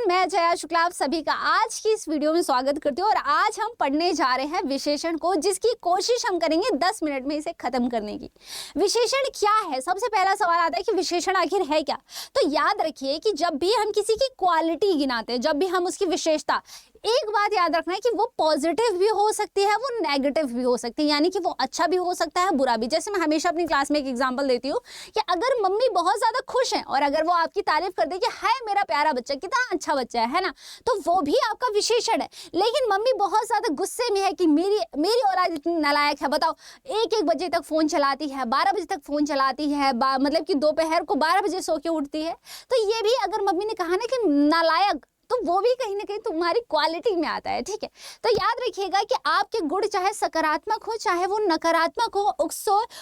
मैं जया शुक्ला आप सभी का आज की इस वीडियो में स्वागत करती हूँ और आज हम पढ़ने जा रहे हैं विशेषण को, जिसकी कोशिश हम करेंगे 10 मिनट में इसे खत्म करने की। विशेषण क्या है? सबसे पहला सवाल आता है कि विशेषण आखिर है क्या। तो याद रखिए कि जब भी हम किसी की क्वालिटी गिनाते हैं, जब भी हम उसकी विशेषता, एक बात याद रखना है कि वो पॉजिटिव भी हो सकती है, वो नेगेटिव भी हो सकती है, यानी कि वो अच्छा भी हो सकता है, बुरा भी। जैसे मैं हमेशा अपनी क्लास में एक एग्जांपल देती हूँ कि अगर मम्मी बहुत ज्यादा खुश है और अगर वो आपकी तारीफ कर दे कि हाय मेरा प्यारा बच्चा, कितना अच्छा बच्चा है ना, तो वो भी आपका विशेषण है। लेकिन मम्मी बहुत ज्यादा गुस्से में है कि मेरी औलाद इतनी नालायक है, बताओ 1-1 बजे तक फोन चलाती है, 12 बजे तक फोन चलाती है, मतलब कि दोपहर को 12 बजे सो के उठती है, तो ये भी अगर मम्मी ने कहा ना कि नालायक, तो वो भी कहीं ना कहीं तुम्हारी क्वालिटी में आता है। ठीक है, तो याद रखिएगा कि आपके गुण चाहे सकारात्मक हो चाहे वो नकारात्मक हो,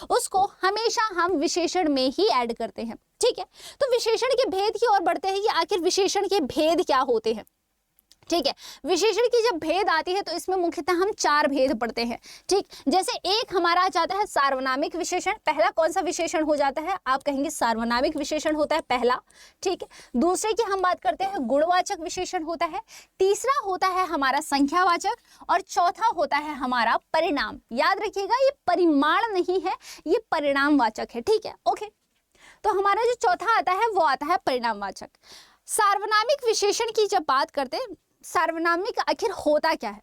उसको हमेशा हम विशेषण में ही ऐड करते हैं। ठीक है, तो विशेषण के भेद की ओर बढ़ते हैं कि आखिर विशेषण के भेद क्या होते हैं। ठीक है, विशेषण की जब भेद आती है तो इसमें मुख्यतः हम 4 भेद पढ़ते हैं। ठीक, जैसे एक हमारा आ जाता है सार्वनामिक विशेषण। पहला कौन सा विशेषण हो जाता है? आप कहेंगे सार्वनामिक विशेषण होता है पहला। ठीक है, दूसरे की हम बात करते हैं गुणवाचक विशेषण होता है, तीसरा होता है हमारा संख्यावाचक और चौथा होता है हमारा परिणाम। याद रखिएगा ये परिमाण नहीं है, ये परिणामवाचक है। ठीक है, ओके, तो हमारा जो चौथा आता है वो आता है परिणामवाचक। सार्वनामिक विशेषण की जब बात करते हैं, सार्वनामिक आखिर होता क्या है,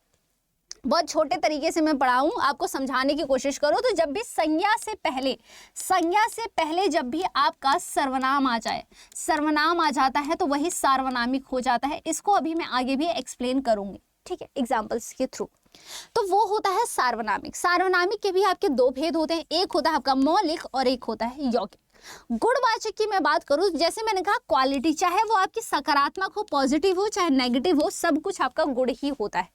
बहुत छोटे तरीके से मैं पढ़ाऊं, आपको समझाने की कोशिश करो। तो जब भी संज्ञा से पहले जब भी आपका सर्वनाम आ जाए, सर्वनाम आ जाता है तो वही सार्वनामिक हो जाता है। इसको अभी मैं आगे भी एक्सप्लेन करूंगी, ठीक है, एग्जाम्पल्स के थ्रू। तो वो होता है सार्वनामिक। सार्वनामिक के भी आपके 2 भेद होते हैं, एक होता है आपका मौलिक और एक होता है यौगिक। गुणवाचक की मैं बात करूं, जैसे मैंने कहा क्वालिटी, चाहे वो आपकी सकारात्मक हो, पॉजिटिव हो, चाहे नेगेटिव हो, सब कुछ आपका गुण ही होता है।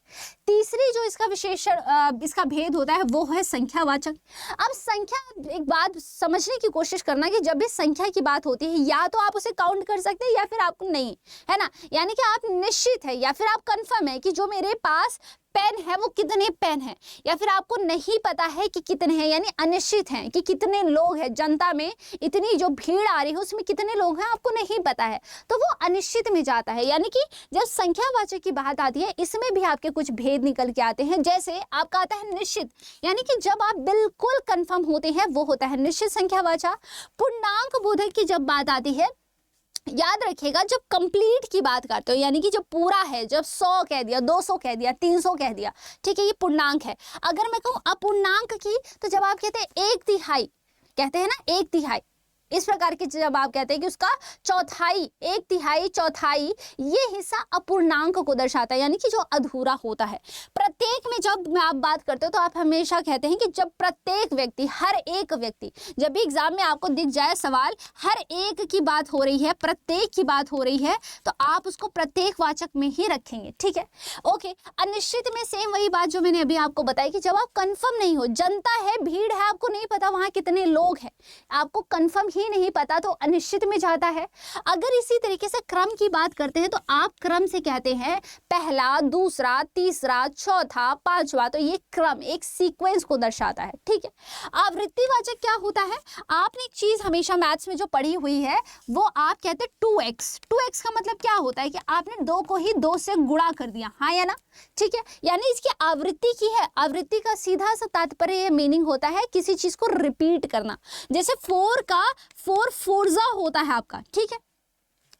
तीसरी जो इसका विशेषण, इसका भेद होता है वो है संख्यावाचक। अब संख्या, एक बात समझने की कोशिश करना कि जब भी संख्या की बात होती है, या तो आप उसे काउंट कर सकते हैं या फिर आपको नहीं, है ना, यानी कि आप निश्चित है या फिर आप कंफर्म है कि जो मेरे पास पेन है वो कितने पेन है, या फिर आपको नहीं पता है कि कितने हैं, यानी अनिश्चित हैं कि कितने लोग हैं, जनता में इतनी जो भीड़ आ रही है उसमें कितने लोग हैं आपको नहीं पता है, तो वो अनिश्चित में जाता है। यानी कि जब संख्यावाचक की बात आती है इसमें भी आपके कुछ भेद निकल के आते हैं। जैसे आपका आता है निश्चित, यानी कि जब आप बिल्कुल कंफर्म होते हैं वो होता है निश्चित संख्यावाचक। पूर्णांक बोधक की जब बात आती है, याद रखिएगा जब कंप्लीट की बात करते हो, यानी कि जब पूरा है, जब 100 कह दिया, 200 कह दिया, 300 कह दिया, ठीक है, ये पूर्णांक है। अगर मैं कहूँ अपूर्णांक की, तो जब आप कहते हैं 1/3, कहते हैं ना 1/3, इस प्रकार के जब आप कहते हैं कि उसका चौथाई, 1/3, चौथाई, ये हिस्सा अपूर्णांक को दर्शाता है, यानी कि जो अधूरा होता है। प्रत्येक में जब मैं आप बात करते हो तो आप हमेशा कहते हैं कि जब प्रत्येक व्यक्ति, हर एक व्यक्ति, जब भी एग्जाम में आपको दिख जाए सवाल हर एक की बात हो रही है, प्रत्येक की बात हो रही है, तो आप उसको प्रत्येक वाचक में ही रखेंगे। ठीक है, ओके। अनिश्चित में सेम वही बात जो मैंने अभी आपको बताई कि जब आप कंफर्म नहीं हो, जनता है, भीड़ है, आपको नहीं पता वहां कितने लोग हैं, आपको कंफर्म ही नहीं पता, तो अनिश्चित में जाता है। अगर इसी तरीके से क्रम की बात करते हैं तो आप क्रम से कहते हैं पहला, दूसरा, तीसरा, चौथा, पांचवा, तो ये क्रम एक सीक्वेंस को दर्शाता है। ठीक है, आवृत्तिवाचक क्या होता है? आपने एक चीज हमेशा मैथ्स में जो पढ़ी हुई है वो आप कहते हैं 2x। 2x का मतलब क्या होता है कि आपने 2 को ही 2 से गुणा कर दिया, हाँ या ना, ठीक है, यानी इसकी आवृत्ति की है। आवृत्ति का सीधा सा तात्पर्य मीनिंग होता है किसी चीज को रिपीट करना। जैसे 4 का 4 फोर्जा होता है आपका, ठीक है,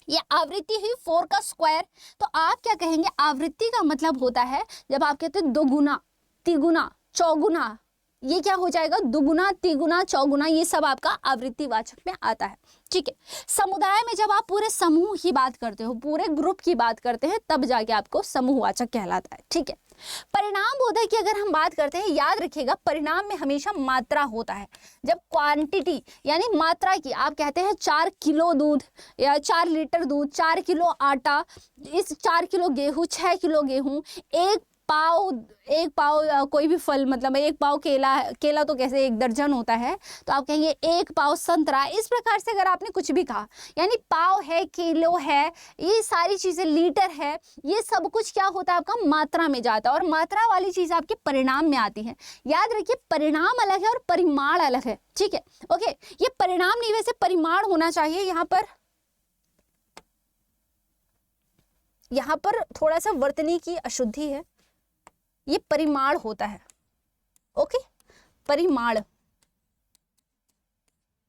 ये आवृत्ति हुई 4 का स्क्वायर। तो आप क्या कहेंगे? आवृत्ति का मतलब होता है जब आप कहते हैं 2 गुना, 3 गुना, 4 गुना, ये क्या हो जाएगा? 2 गुना, 3 गुना, 4 गुना, ये सब आपका आवृत्तिवाचक में आता है। ठीक है, समुदाय में जब आप पूरे समूह की बात करते हो, पूरे ग्रुप की बात करते हैं, तब जाके आपको समूहवाचक कहलाता है। ठीक है, परिणाम बोधक की अगर हम बात करते हैं, याद रखिएगा परिणाम में हमेशा मात्रा होता है। जब क्वांटिटी यानी मात्रा की आप कहते हैं 4 किलो दूध या 4 लीटर दूध, 4 किलो आटा, इस 4 किलो गेहूं, 6 किलो गेहूं, एक पाव कोई भी फल, मतलब 1 पाव केला तो कैसे 1 दर्जन होता है, तो आप कहेंगे 1 पाव संतरा। इस प्रकार से अगर आपने कुछ भी कहा, यानी पाव है, किलो है, ये सारी चीजें, लीटर है, ये सब कुछ क्या होता है आपका मात्रा में जाता है, और मात्रा वाली चीज आपके परिणाम में आती है। याद रखिए परिणाम अलग है और परिमाण अलग है। ठीक है, ओके, ये परिणाम नहीं, वैसे परिमाण होना चाहिए यहाँ पर, यहाँ पर थोड़ा सा वर्तनी की अशुद्धि है, ये परिमाण होता है। ओके, परिमाण।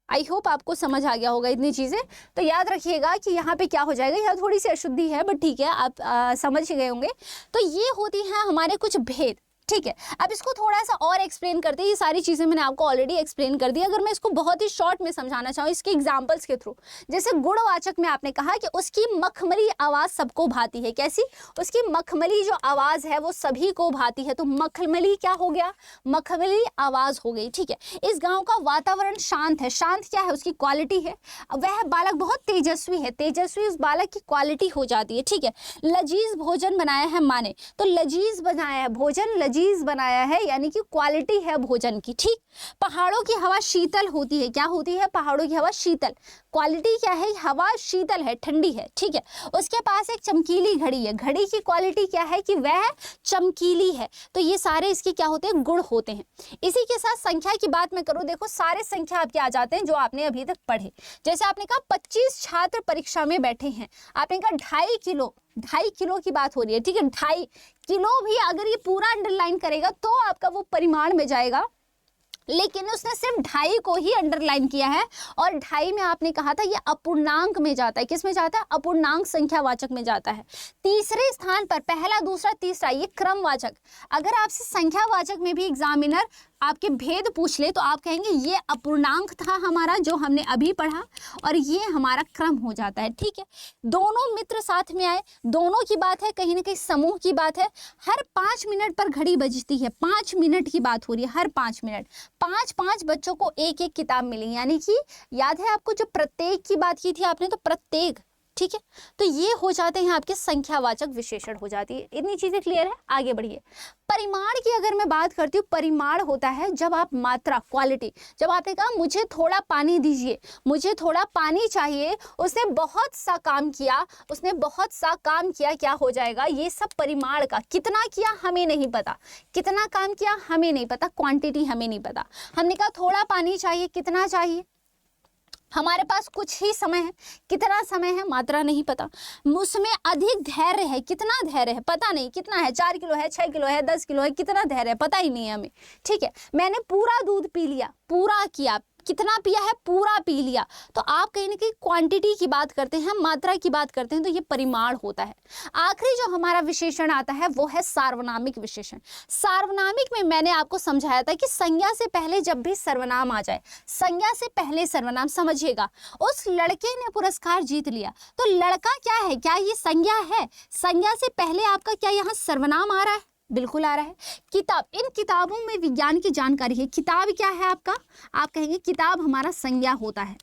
आई होप आपको समझ आ गया होगा इतनी चीजें। तो याद रखिएगा कि यहाँ पे क्या हो जाएगा, यहाँ थोड़ी सी अशुद्धि है बट ठीक है, आप समझ गए होंगे। तो ये होती हैं हमारे कुछ भेद, ठीक है। अब इसको थोड़ा सा और एक्सप्लेन करते हैं। ये सारी चीजें मैंने आपको ऑलरेडी एक्सप्लेन कर दी। अगर मैं इसको बहुत ही शॉर्ट में समझाना चाहूँ इसके एग्जांपल्स के थ्रू, जैसे गुणवाचक में आपने कहा कि उसकी मखमली आवाज सबको भाती है। कैसी? उसकी मखमली जो आवाज है वो सभी को भाती है। तो मखमली क्या हो गया? मखमली आवाज हो गई, ठीक है। इस गांव का वातावरण शांत है। शांत क्या है? उसकी क्वालिटी है। वह बालक बहुत तेजस्वी है। तेजस्वी उस बालक की क्वालिटी हो जाती है, ठीक है। लजीज भोजन बनाया है माँ ने, तो लजीज बनाया है भोजन, लजीज बनाया है यानी कि क्वालिटी है भोजन की, ठीक। पहाड़ों की हवा शीतल होती है। क्या होती है? पहाड़ों की हवा शीतल। क्वालिटी क्या है? हवा शीतल है, ठंडी है, ठीक है। उसके पास एक चमकीली घड़ी है। घड़ी की क्वालिटी क्या है? कि वह चमकीली है। तो ये सारे इसके क्या होते हैं? गुण होते हैं। इसी के साथ संख्या की बात मैं करूं, देखो सारे संख्या आपके आ जाते हैं जो आपने अभी तक पढ़े। जैसे आपने कहा 25 छात्र परीक्षा में बैठे हैं, आपने कहा 2.5 किलो, 2.5 किलो की बात हो रही है, ठीक है। 2.5 किलो भी अगर ये पूरा अंडरलाइन करेगा तो आपका वो परिमाण में जाएगा, लेकिन उसने सिर्फ 2.5 को ही अंडरलाइन किया है। और 2.5 में आपने कहा था ये अपूर्णांक में जाता है। किस में जाता है? अपूर्णांक संख्यावाचक में जाता है। तीसरे स्थान पर, पहला, दूसरा, तीसरा, ये क्रमवाचक। अगर आपसे संख्यावाचक में भी एग्जामिनर आपके भेद पूछ ले तो आप कहेंगे ये अपूर्णांक था हमारा जो हमने अभी पढ़ा, और ये हमारा क्रम हो जाता है, ठीक है। दोनों मित्र साथ में आए, दोनों की बात है, कहीं ना कहीं समूह की बात है। हर 5 मिनट पर घड़ी बजती है। 5 मिनट की बात हो रही है, हर 5 मिनट। 5 बच्चों को एक एक किताब मिली, यानी कि याद है आपको जो प्रत्येक की बात की थी आपने, तो प्रत्येक, ठीक है। तो ये हो जाते हैं आपके संख्यावाचक विशेषण हो जाती है। इतनी चीजें क्लियर है? आगे बढ़िए। परिमाण की अगर मैं बात करती हूँ, परिमाण होता है जब आप मात्रा, क्वालिटी, जब आपने कहा मुझे थोड़ा पानी दीजिए, मुझे थोड़ा पानी चाहिए, उसने बहुत सा काम किया, उसने बहुत सा काम किया, क्या हो जाएगा? ये सब परिमाण का। कितना किया हमें नहीं पता, कितना काम किया हमें नहीं पता, क्वांटिटी हमें नहीं पता। हमने कहा थोड़ा पानी चाहिए, कितना चाहिए? हमारे पास कुछ ही समय है, कितना समय है मात्रा नहीं पता। उसमें अधिक धैर्य है, कितना धैर्य है पता नहीं, कितना है? 4 किलो है, 6 किलो है, 10 किलो है, कितना धैर्य है पता ही नहीं है हमें, ठीक है। मैंने पूरा दूध पी लिया, पूरा किया, कितना पिया है? पूरा पी लिया। तो आप कहीं ना कहीं क्वांटिटी की बात करते हैं, मात्रा की बात करते हैं, तो ये परिमाण होता है। आखिरी जो हमारा विशेषण आता है वो है सार्वनामिक विशेषण। सार्वनामिक में मैंने आपको समझाया था कि संज्ञा से पहले जब भी सर्वनाम आ जाए, संज्ञा से पहले सर्वनाम, समझिएगा। उस लड़के ने पुरस्कार जीत लिया, तो लड़का क्या है? क्या ये संज्ञा है? संज्ञा से पहले आपका क्या यहाँ सर्वनाम आ रहा है? बिल्कुल आ रहा है। किताब, इन किताबों में विज्ञान की जानकारी है। किताब क्या है आपका? आप कहेंगे किताब हमारा संज्ञा होता है।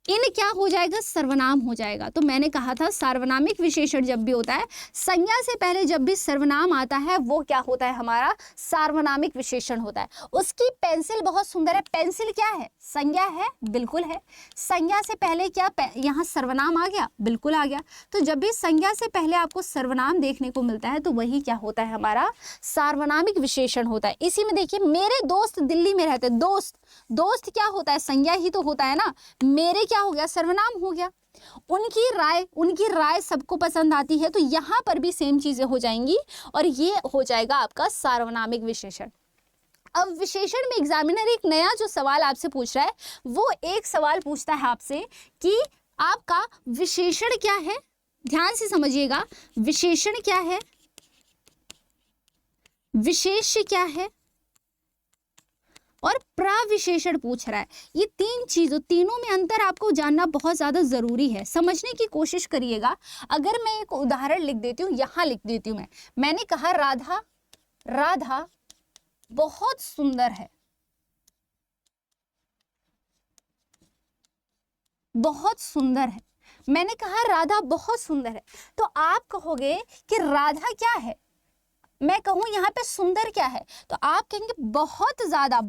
इन क्या हो जाएगा? सर्वनाम हो जाएगा। तो मैंने कहा था सार्वनामिक विशेषण जब भी होता है, संज्ञा से पहले जब भी सर्वनाम आता है वो क्या होता है? हमारा सार्वनामिक विशेषण होता है। उसकी पेंसिल बहुत सुंदर है। पेंसिल क्या है? संज्ञा है, बिल्कुल है। संज्ञा से पहले क्या यहाँ सर्वनाम आ गया? बिल्कुल आ गया। तो जब भी संज्ञा से पहले आपको सर्वनाम देखने को मिलता है तो वही क्या होता है? हमारा सार्वनामिक विशेषण होता है। इसी में देखिए, मेरे दोस्त दिल्ली में रहते। दोस्त, दोस्त क्या होता है? संज्ञा ही तो होता है ना। मेरे क्या हो गया? सर्वनाम हो गया। उनकी राय सबको पसंद आती है, तो यहां पर भी सेम चीजें हो जाएंगी और ये हो जाएगा आपका सार्वनामिक विशेषण। अब विशेषण में एग्जामिनर एक नया जो सवाल आपसे पूछ रहा है, वो एक सवाल पूछता है आपसे कि आपका विशेषण क्या है? ध्यान से समझिएगा, विशेषण क्या है, विशेष्य क्या है और प्रविशेषण पूछ रहा है। ये 3 चीजों, तीनों में अंतर आपको जानना बहुत ज्यादा जरूरी है। समझने की कोशिश करिएगा। अगर मैं एक उदाहरण लिख देती हूँ, यहां लिख देती हूँ मैंने कहा राधा बहुत सुंदर है, बहुत सुंदर है। मैंने कहा राधा बहुत सुंदर है, तो आप कहोगे कि राधा क्या है? मैं कहूं यहाँ पे सुंदर क्या है, तो आप कहेंगे बहुत ज्यादा।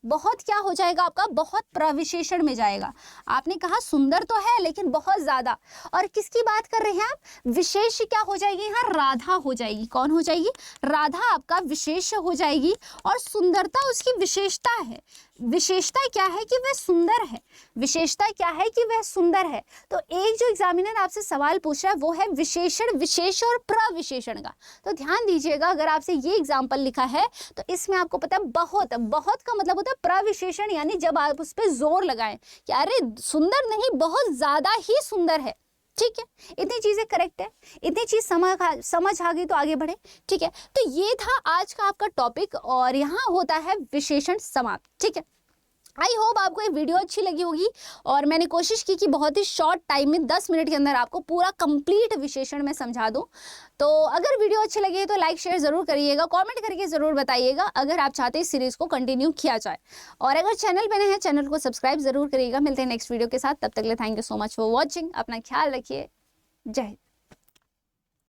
बहुत क्या हो जाएगा आपका? बहुत प्रविशेषण में जाएगा। आपने कहा सुंदर तो है लेकिन बहुत ज्यादा। और किसकी बात कर रहे हैं आप? विशेष क्या हो जाएगी यहाँ? राधा हो जाएगी। कौन हो जाएगी? राधा आपका विशेष हो जाएगी। और सुंदरता उसकी विशेषता है। विशेषता क्या है कि वह सुंदर है, विशेषता क्या है कि वह सुंदर है। तो एक जो एग्जामिनर आपसे सवाल पूछ रहा है वो है विशेषण, विशेष और प्रविशेषण का। तो ध्यान दीजिएगा, अगर आपसे ये एग्जाम्पल लिखा है तो इसमें आपको पता है बहुत, बहुत का मतलब होता है प्रविशेषण, यानी जब आप उस पर जोर लगाएं कि अरे सुंदर नहीं, बहुत ज्यादा ही सुंदर है। ठीक है, इतनी चीजें करेक्ट है, इतनी चीज समझ आ गई तो आगे बढ़े। ठीक है, तो ये था आज का आपका टॉपिक और यहाँ होता है विशेषण समाप्त। ठीक है, आई होप आपको ये वीडियो अच्छी लगी होगी और मैंने कोशिश की कि बहुत ही शॉर्ट टाइम में 10 मिनट के अंदर आपको पूरा कंप्लीट विशेषण में समझा दूं। तो अगर वीडियो अच्छी लगी है तो लाइक शेयर जरूर करिएगा, कमेंट करके जरूर बताइएगा अगर आप चाहते हैं इस सीरीज को कंटिन्यू किया जाए। और अगर चैनल पे नए हैं चैनल को सब्सक्राइब जरूर करिएगा। मिलते हैं नेक्स्ट वीडियो के साथ, तब तक के लिए thank you so much for watching. अपना ख्याल रखिए, जय हिंद।